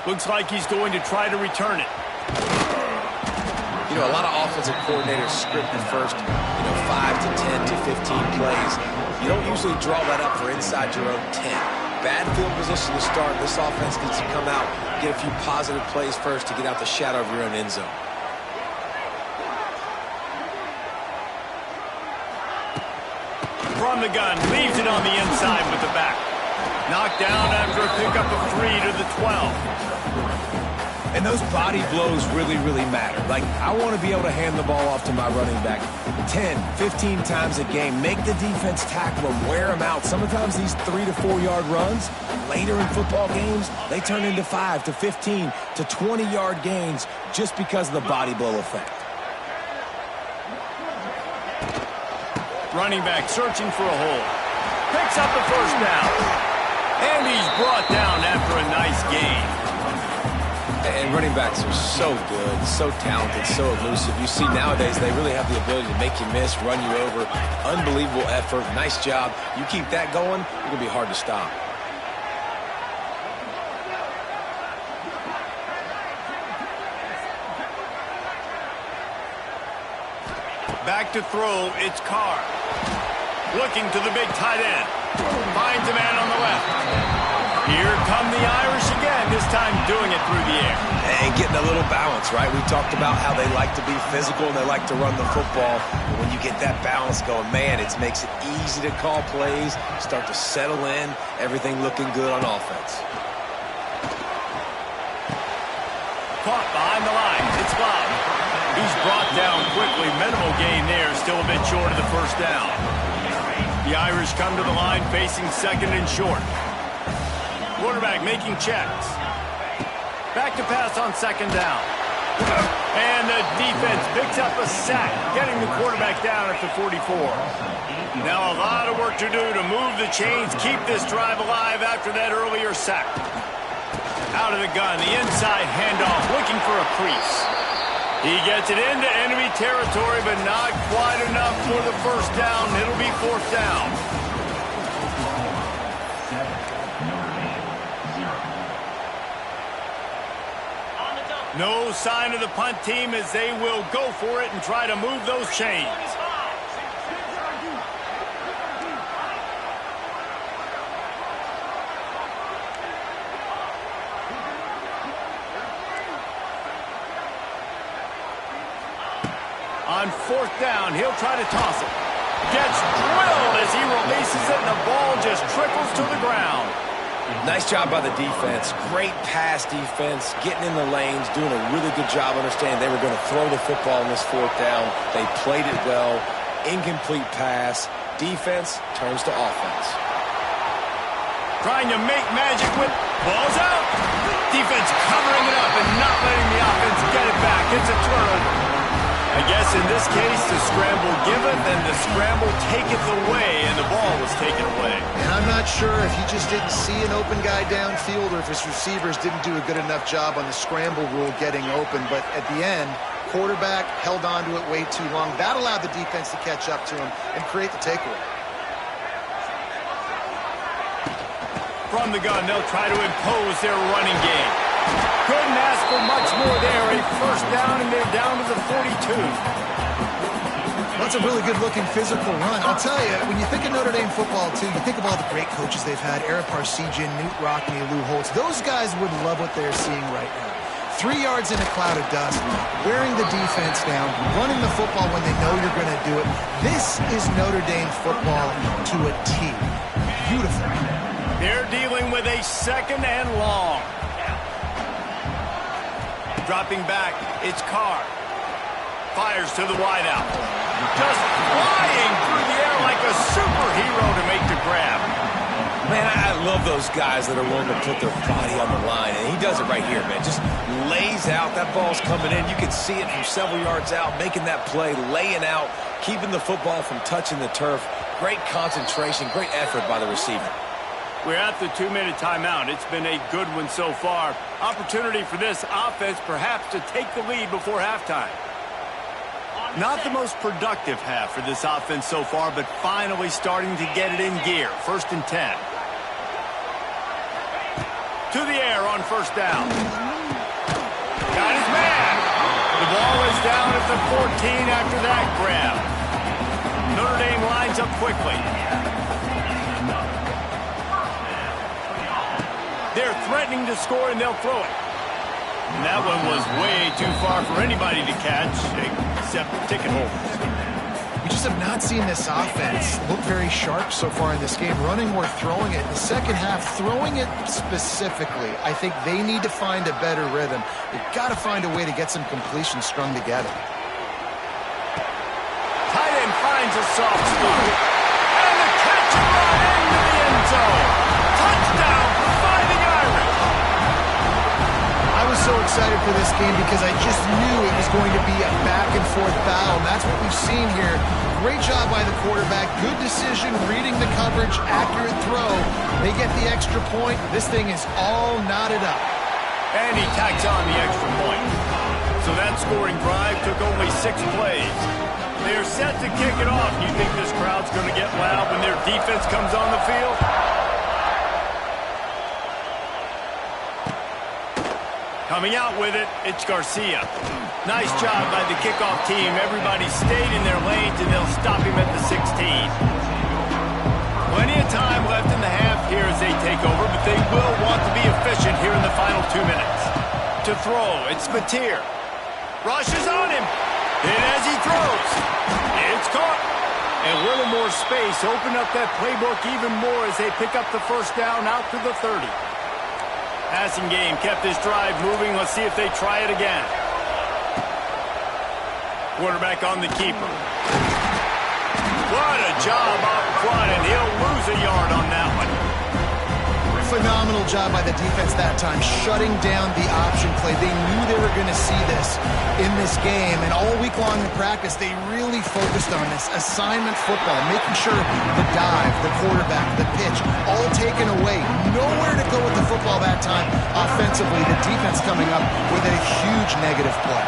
Looks like he's going to try to return it. You know, a lot of offensive coordinators script the first, 5 to 10 to 15 plays. You don't usually draw that up for inside your own 10. Bad field position to start. This offense needs to come out, get a few positive plays first to get out the shadow of your own end zone. From the gun, leaves it on the inside with the back. Knocked down after a pickup of 3 to the 12. And those body blows really, really matter. Like, I want to be able to hand the ball off to my running back 10, 15 times a game. Make the defense tackle them, wear them out. Sometimes these 3 to 4 yard runs, later in football games, they turn into 5 to 15 to 20 yard gains just because of the body blow effect. Running back searching for a hole. Picks up the first down. And he's brought down after a nice gain. And running backs are so good, so talented, so elusive. You see nowadays they really have the ability to make you miss, run you over. Unbelievable effort. Nice job. You keep that going, you're going to be hard to stop. Back to throw, it's Carr. Looking to the big tight end. Finds a man on the left. Here come the Irish again, this time doing it through the air. And getting a little balance, right? We talked about how they like to be physical and they like to run the football. But when you get that balance going, man, it makes it easy to call plays, start to settle in, everything looking good on offense. Caught behind the line, it's Bob. He's brought down quickly, minimal gain there, still a bit short of the first down. The Irish come to the line facing second and short. Quarterback making checks. Back to pass on second down. And the defense picks up a sack, getting the quarterback down at the 44. Now a lot of work to do to move the chains, keep this drive alive after that earlier sack. Out of the gun, the inside handoff, looking for a crease. He gets it into enemy territory, but not quite enough for the first down. It'll be fourth down. No sign of the punt team as they will go for it and try to move those chains. On fourth down, he'll try to toss it. Gets drilled as he releases it, and the ball just trickles to the ground. Nice job by the defense. Great pass defense, getting in the lanes, doing a really good job understanding they were going to throw the football in this fourth down. They played it well. Incomplete pass. Defense turns to offense. Trying to make magic with balls out. Defense covering it up and not letting the offense get it back. It's a turnover. I guess in this case, the scramble giveth and the scramble taketh away, and the ball was taken away. And I'm not sure if he just didn't see an open guy downfield or if his receivers didn't do a good enough job on the scramble rule getting open. But at the end, quarterback held on to it way too long. That allowed the defense to catch up to him and create the takeaway. From the gun, they'll try to impose their running game. Couldn't ask for much more there. A first down, and they're down to the 42. That's a really good-looking physical run. I'll tell you, when you think of Notre Dame football, too, you think of all the great coaches they've had, Eric Parsegian, Newt Rockne, Lou Holtz. Those guys would love what they're seeing right now. 3 yards in a cloud of dust, wearing the defense down, running the football when they know you're going to do it. This is Notre Dame football to a T. Beautiful. They're dealing with a second and long. Dropping back, it's Carr. Fires to the wideout. Just flying through the air like a superhero to make the grab. Man, I love those guys that are willing to put their body on the line, and he does it right here, man. Just lays out. That ball's coming in. You can see it from several yards out, making that play, laying out, keeping the football from touching the turf. Great concentration, great effort by the receiver. We're at the 2-minute timeout. It's been a good one so far. Opportunity for this offense perhaps to take the lead before halftime. Not the most productive half for this offense so far, but finally starting to get it in gear. First and 10. to the air on first down. Got his man. The ball is down at the 14 after that grab. Notre Dame lines up quickly. They're threatening to score, and they'll throw it. And that one was way too far for anybody to catch, except ticket holders. We just have not seen this offense look very sharp so far in this game, running or throwing it. In the second half, throwing it specifically, I think they need to find a better rhythm. They've got to find a way to get some completions strung together. Tight end finds a soft spot. And the catch and run into the end zone. Touchdown, Fighting Irish. I was so excited for this game because I just knew it was going to be a back-and-forth battle, and that's what we've seen here. Great job by the quarterback. Good decision, reading the coverage, accurate throw. They get the extra point. This thing is all knotted up. And he tacks on the extra point. So that scoring drive took only 6 plays. They're set to kick it off. You think this crowd's going to get loud when their defense comes on the field? Coming out with it, it's Garcia. Nice job by the kickoff team. Everybody stayed in their lanes, and they'll stop him at the 16. Plenty of time left in the half here as they take over, but they will want to be efficient here in the final 2 minutes. To throw, it's Mateer. Rushes on him. And as he throws, it's caught. A little more space. Open up that playbook even more as they pick up the first down out to the 30. Passing game kept this drive moving. Let's see if they try it again. Quarterback on the keeper. What a job up front, and he'll lose a yard on that one. Phenomenal job by the defense that time, shutting down the option play. They knew they were going to see this in this game, and all week long in practice, they really focused on this assignment football, making sure the dive, the quarterback, the pitch, all taken away. Nowhere to go with the football that time offensively. The defense coming up with a huge negative play.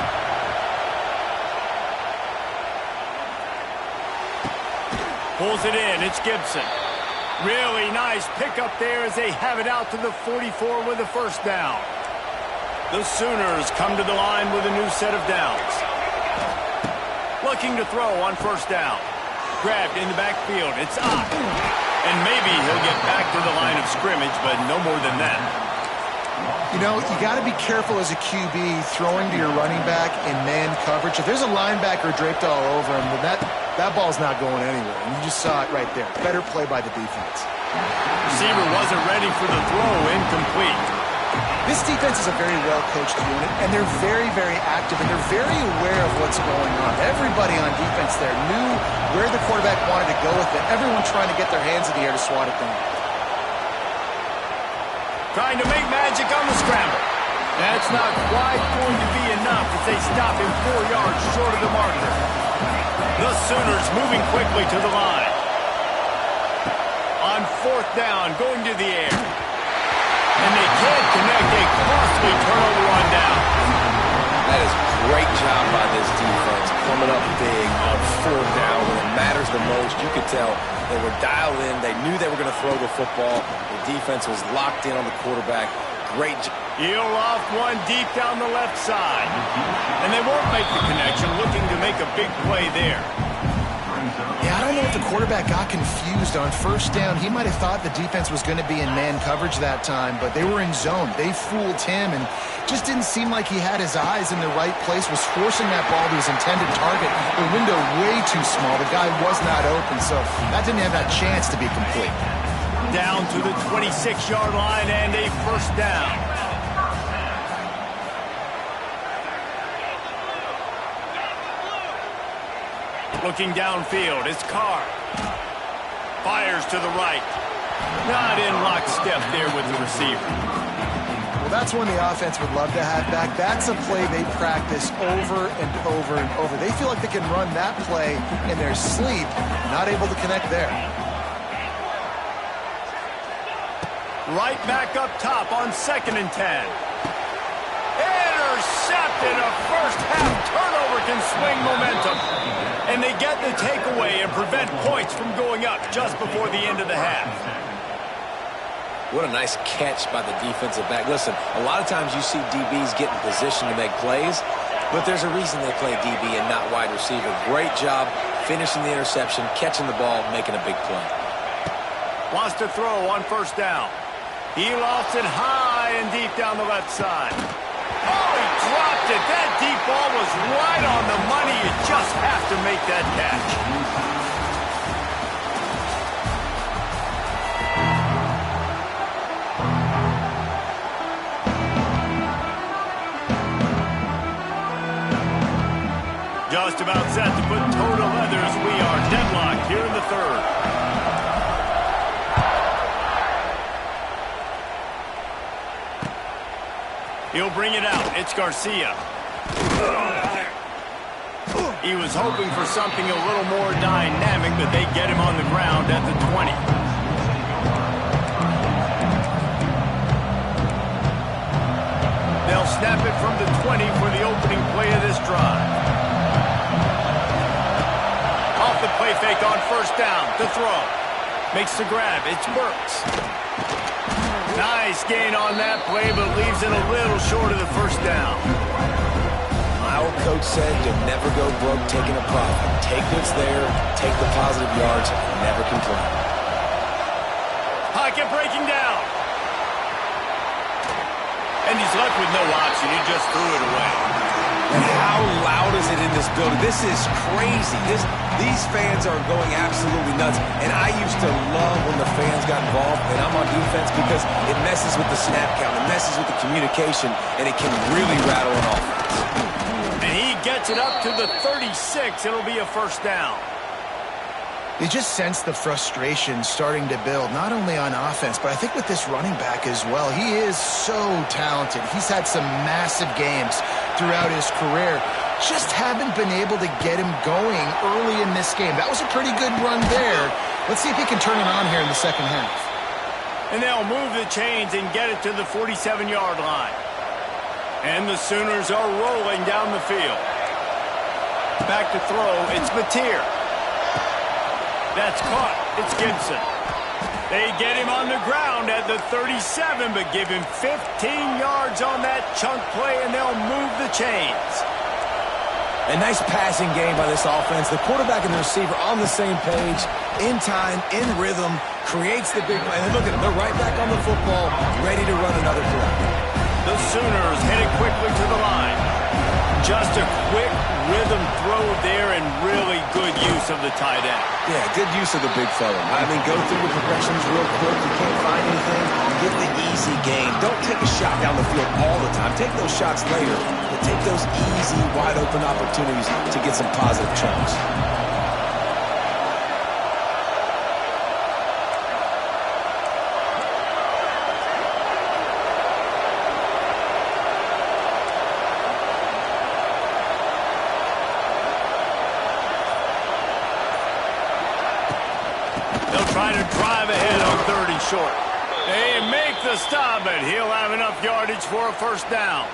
Pulls it in. It's Gibson. Really nice pickup there as they have it out to the 44 with a first down. The Sooners come to the line with a new set of downs. Looking to throw on first down. Grabbed in the backfield. It's up. And maybe he'll get back to the line of scrimmage, but no more than that. You know, you got to be careful as a QB throwing to your running back in man coverage. If there's a linebacker draped all over him, then that ball's not going anywhere. And you just saw it right there. Better play by the defense. Receiver wasn't ready for the throw. Incomplete. This defense is a very well-coached unit, and they're very, very active, and they're very aware of what's going on. Everybody on defense there knew where the quarterback wanted to go with it. Everyone trying to get their hands in the air to swat it down. Trying to make magic on the scramble. That's not quite going to be enough as they stop him 4 yards short of the marker. The Sooners moving quickly to the line. On fourth down, going to the air. And they can't connect a costly turnover on down. That is great job by this defense, coming up big on fourth down when it matters the most. You could tell they were dialed in. They knew they were going to throw the football. The defense was locked in on the quarterback. Great job. He'll off one deep down the left side. And they won't make the connection, looking to make a big play there. Yeah, I don't know if the quarterback got confused on first down. He might have thought the defense was going to be in man coverage that time, but they were in zone. They fooled him and just didn't seem like he had his eyes in the right place, was forcing that ball to his intended target. The window way too small. The guy was not open, so that didn't have that chance to be complete. Down to the 26-yard line and a first down. Looking downfield, it's Carr. Fires to the right. Not in lockstep there with the receiver. Well, that's one the offense would love to have back. That's a play they practice over and over and over. They feel like they can run that play in their sleep, not able to connect there. Right back up top on 2nd and 10. Intercepted. A first-half turnover can swing momentum. And they get the takeaway and prevent points from going up just before the end of the half. What a nice catch by the defensive back. Listen, a lot of times you see DBs get in position to make plays, but there's a reason they play DB and not wide receiver. Great job finishing the interception, catching the ball, making a big play. Wants to throw on first down. He lost it high and deep down the left side. Oh, he dropped it. That deep ball was right on the money. You just have to make that catch. Just about set to put toe to leathers. We are deadlocked here in the third. He'll bring it out. It's Garcia. He was hoping for something a little more dynamic, but they get him on the ground at the 20. They'll snap it from the 20 for the opening play of this drive. Off the play fake on first down to throw. Makes the grab. It's Burks. Nice gain on that play, but leaves it a little short of the first down. My old coach said you'll never go broke taking a profit. Take what's there, take the positive yards, and never complain. Pocket breaking down. And he's left with no option. He just threw it away. And how loud is it in this building? This is crazy. These fans are going absolutely nuts. And I used to love when the fans got involved, and I'm on defense, because it messes with the snap count, it messes with the communication, and it can really rattle an offense. And he gets it up to the 36. It'll be a first down. You just sense the frustration starting to build, not only on offense, but I think with this running back as well. He is so talented. He's had some massive games throughout his career. Just haven't been able to get him going early in this game. That was a pretty good run there. Let's see if he can turn it on here in the second half. And they'll move the chains and get it to the 47-yard line. And the Sooners are rolling down the field. Back to throw, it's Mateer. That's caught. It's Gibson. They get him on the ground at the 37, but give him 15 yards on that chunk play, and they'll move the chains. A nice passing game by this offense. The quarterback and the receiver on the same page, in time, in rhythm, creates the big play. And look at them. They're right back on the football, ready to run another play. The Sooners headed quickly to the line. Just a quick rhythm throw there and really good use of the tight end. Yeah, good use of the big fella. I mean, go through the progressions real quick. You can't find anything. Get the easy gain. Don't take a shot down the field all the time. Take those shots later, but take those easy, wide-open opportunities to get some positive chunks. Trying to drive ahead on 30 short. They make the stop, but he'll have enough yardage for a first down.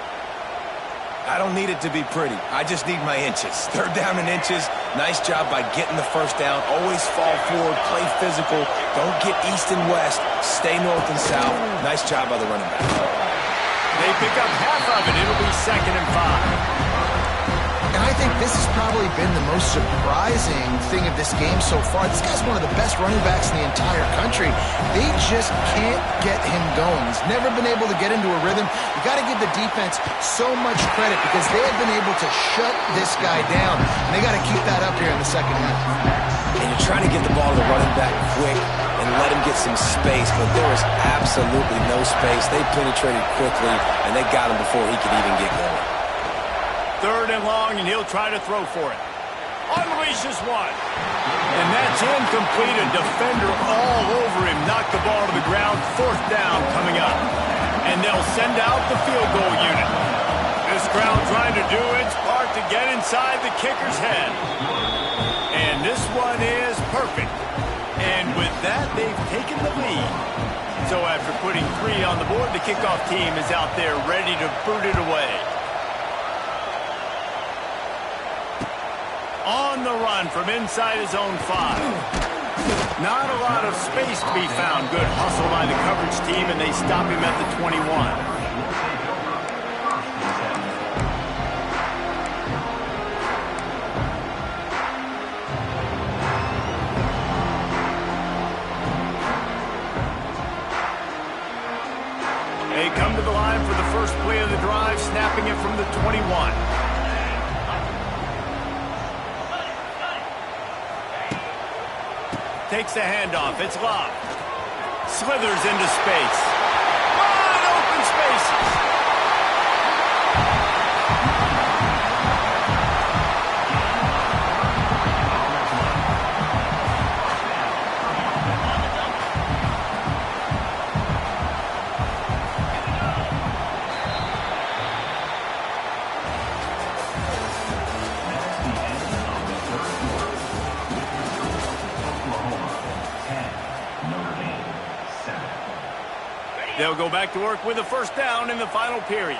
I don't need it to be pretty. I just need my inches. Third down in inches. Nice job by getting the first down. Always fall forward, play physical. Don't get east and west. Stay north and south. Nice job by the running back. They pick up half of it. It'll be 2nd and 5. And I think this has probably been the most surprising thing of this game so far. This guy's one of the best running backs in the entire country. They just can't get him going. He's never been able to get into a rhythm. You got to give the defense so much credit because they have been able to shut this guy down. And they got to keep that up here in the second half. And you're trying to get the ball to the running back quick and let him get some space, but there is absolutely no space. They penetrated quickly, and they got him before he could even get going. 3rd and long, and he'll try to throw for it. Unleashes one. And that's incomplete. A defender all over him. Knocked the ball to the ground. 4th down coming up. And they'll send out the field goal unit. This crowd trying to do its part to get inside the kicker's head. And this one is perfect. And with that, they've taken the lead. So after putting 3 on the board, the kickoff team is out there ready to boot it away. On the run from inside his own 5. Not a lot of space to be found. Good hustle by the coverage team, and they stop him at the 21. They come to the line for the first play of the drive, snapping it from the 21. Takes the handoff. It's Love. Slithers into space. Wide open spaces. They'll go back to work with a first down in the final period.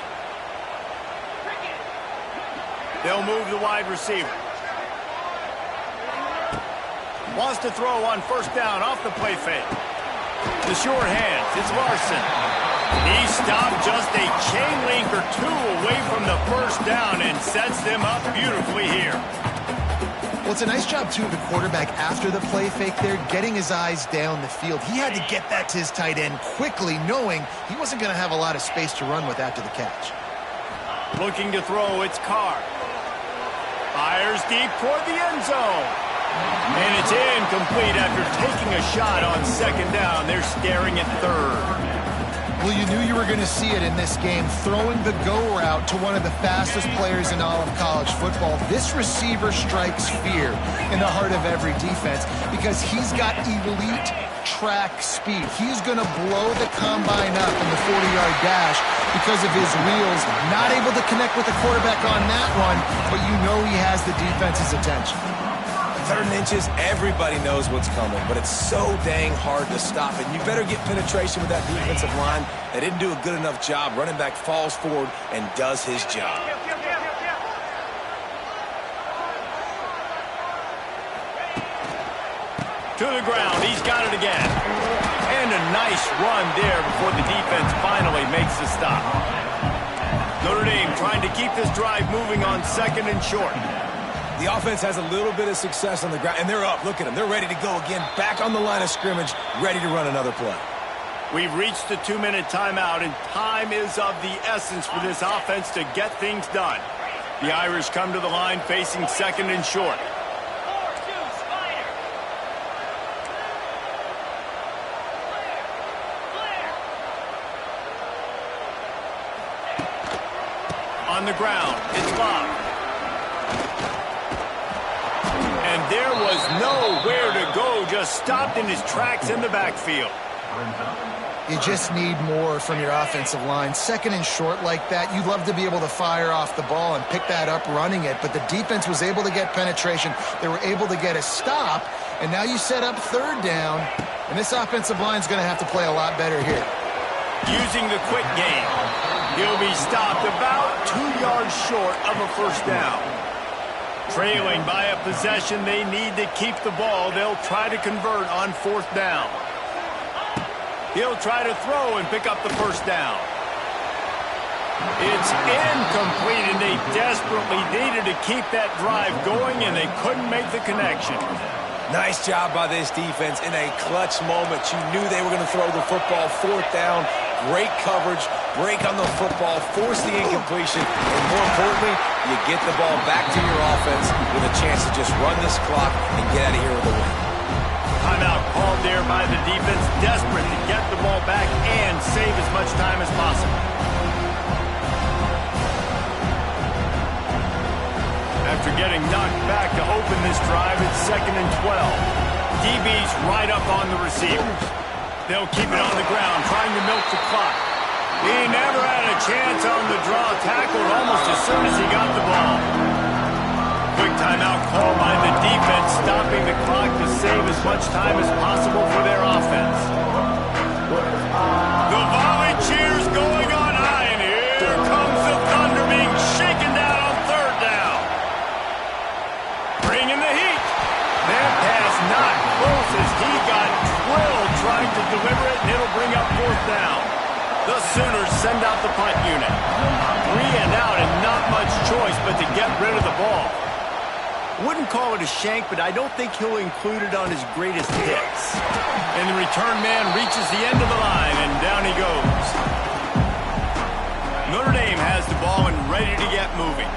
They'll move the wide receiver. Wants to throw on first down off the play fake. The short hands. It's Larson. He stopped just a chain link or two away from the first down and sets them up beautifully here. Well, it's a nice job, too, of the quarterback after the play fake there, getting his eyes down the field. He had to get that to his tight end quickly, knowing he wasn't going to have a lot of space to run with after the catch. Looking to throw, it's Carr. Fires deep toward the end zone. And it's incomplete after taking a shot on second down. They're staring at third. Well, you knew you were going to see it in this game, throwing the go route to one of the fastest players in all of college football. This receiver strikes fear in the heart of every defense because he's got elite track speed. He's going to blow the combine up in the 40-yard dash because of his wheels. Not able to connect with the quarterback on that one, but you know he has the defense's attention. 3rd and inches, everybody knows what's coming, but it's so dang hard to stop it. You better get penetration with that defensive line. They didn't do a good enough job. Running back falls forward and does his job. To the ground. He's got it again. And a nice run there before the defense finally makes the stop. Notre Dame trying to keep this drive moving on 2nd and short. The offense has a little bit of success on the ground, and they're up. Look at them. They're ready to go again, back on the line of scrimmage, ready to run another play. We've reached the 2-minute timeout, and time is of the essence for this offense to get things done. The Irish come to the line facing 2nd and short. On the ground, it's Love. And there was nowhere to go, just stopped in his tracks in the backfield. You just need more from your offensive line. 2nd and short like that, you'd love to be able to fire off the ball and pick that up running it, but the defense was able to get penetration. They were able to get a stop, and now you set up 3rd down, and this offensive line is going to have to play a lot better here. Using the quick game, he'll be stopped about 2 yards short of a first down. Trailing by a possession, they need to keep the ball. They'll try to convert on 4th down. He'll try to throw and pick up the first down. It's incomplete, and they desperately needed to keep that drive going, and they couldn't make the connection. Nice job by this defense in a clutch moment. You knew they were going to throw the football. 4th down, great coverage, break on the football, force the incompletion, and more importantly, you get the ball back to your offense with a chance to just run this clock and get out of here with a win. Timeout called there by the defense, desperate to get the ball back and save as much time as possible. After getting knocked back to open this drive, it's 2nd and 12. DB's right up on the receivers. They'll keep it on the ground, trying to milk the clock. He never had a chance on the draw, tackled almost as soon as he got the ball. Quick timeout call by the defense, stopping the clock to save as much time as possible for their offense. The volley cheers going on high, and here comes the Thunder being shaken down on 3rd down. Bringing the heat. That pass not close as he got The Sooners send out the punt unit. 3 and out and not much choice but to get rid of the ball. Wouldn't call it a shank, but I don't think he'll include it on his greatest hits. And the return man reaches the end of the line, and down he goes. Notre Dame has the ball and ready to get moving.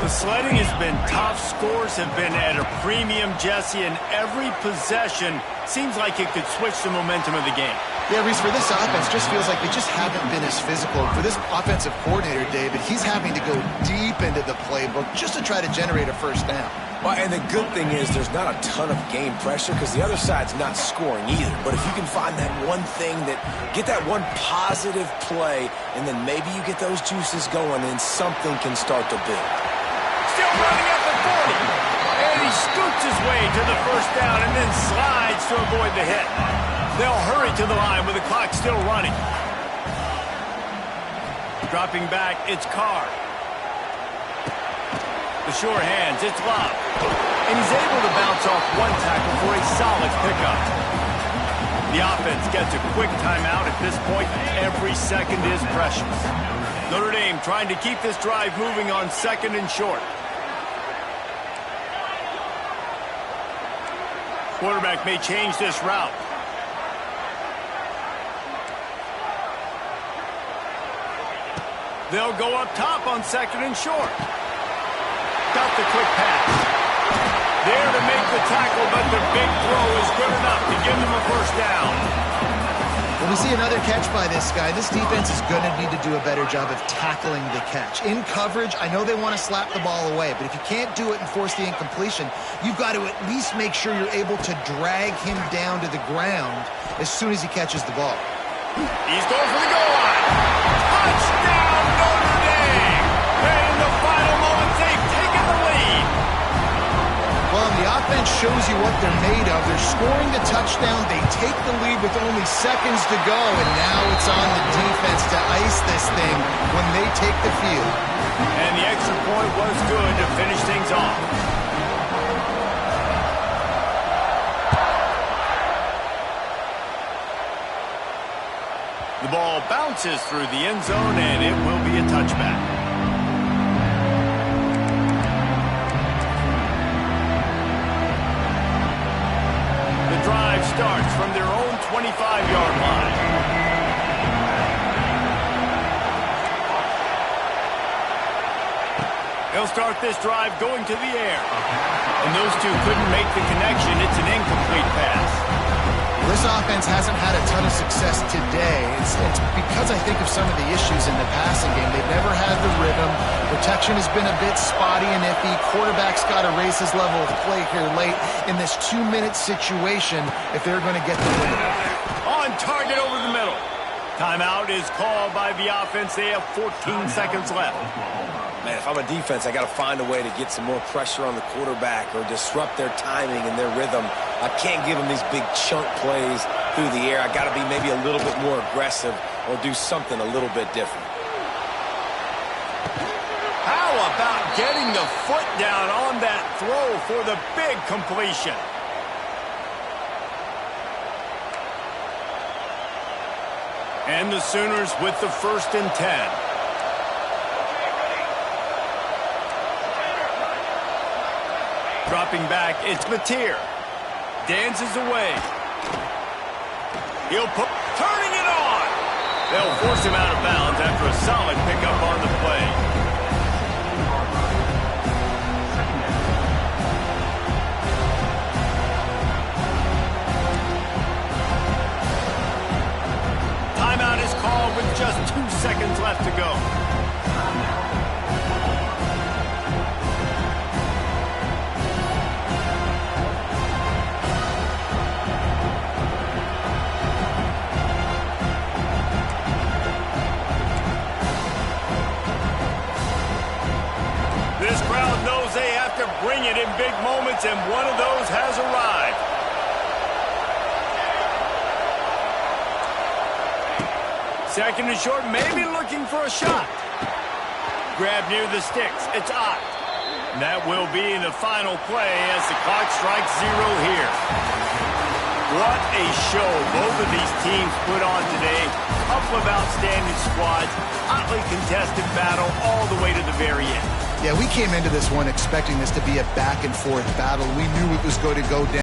The sledding has been tough. Scores have been at a premium, Jesse, and every possession seems like it could switch the momentum of the game. Yeah, Reese, for this offense, just feels like they just haven't been as physical. For this offensive coordinator, David, he's having to go deep into the playbook just to try to generate a first down. Well, and the good thing is there's not a ton of game pressure because the other side's not scoring either. But if you can find that one thing get that one positive play, and then maybe you get those juices going, and something can start to build. Still running at the 40. And he scoots his way to the first down and then slides to avoid the hit. They'll hurry to the line with the clock still running. Dropping back, it's Carr. The sure hands, it's Love. And he's able to bounce off one tackle for a solid pickup. The offense gets a quick timeout at this point. Every second is precious. Notre Dame trying to keep this drive moving on 2nd and short. Quarterback may change this route. They'll go up top on 2nd and short. Got the quick pass. There to make the tackle, but the big throw is good enough to give them a first down. When we see another catch by this guy, this defense is going to need to do a better job of tackling the catch. In coverage, I know they want to slap the ball away, but if you can't do it and force the incompletion, you've got to at least make sure you're able to drag him down to the ground as soon as he catches the ball. He's going for the goal line. Touchdown, Notre Dame! And in the final moments, they've taken the lead. Well, the offense shows you what they're made of. They're scoring the touchdown. They take the lead with only seconds to go, and now it's on the defense to ice this thing when they take the field. And the extra point was good to finish things off. The ball bounces through the end zone, and it will be a touchback. The drive starts from their own 25-yard line. They'll start this drive going to the air. And those two couldn't make the connection. It's an incomplete pass. This offense hasn't had a ton of success today. It's because I think of some of the issues in the passing game. They've never had the rhythm. Protection has been a bit spotty and iffy. Quarterback's got to raise his level of play here late in this 2-minute situation if they're going to get the win. On target over the middle. Timeout is called by the offense. They have 14 seconds left. Man, if I'm a defense, I got to find a way to get some more pressure on the quarterback or disrupt their timing and their rhythm. I can't give them these big chunk plays through the air. I got to be maybe a little bit more aggressive or do something a little bit different. How about getting the foot down on that throw for the big completion? And the Sooners with the 1st and 10. Dropping back, it's Mateer. Dances away. He'll put, turning it on. They'll force him out of bounds after a solid pickup on the play. Timeout is called with just 2 seconds left to go. This crowd knows they have to bring it in big moments, and one of those has arrived. Second and short, maybe looking for a shot. Grab near the sticks. It's Ott. That will be the final play as the clock strikes 0 here. What a show both of these teams put on today. A couple of outstanding squads. Hotly contested battle all the way to the very end. Yeah, we came into this one expecting this to be a back-and-forth battle. We knew it was going to go down.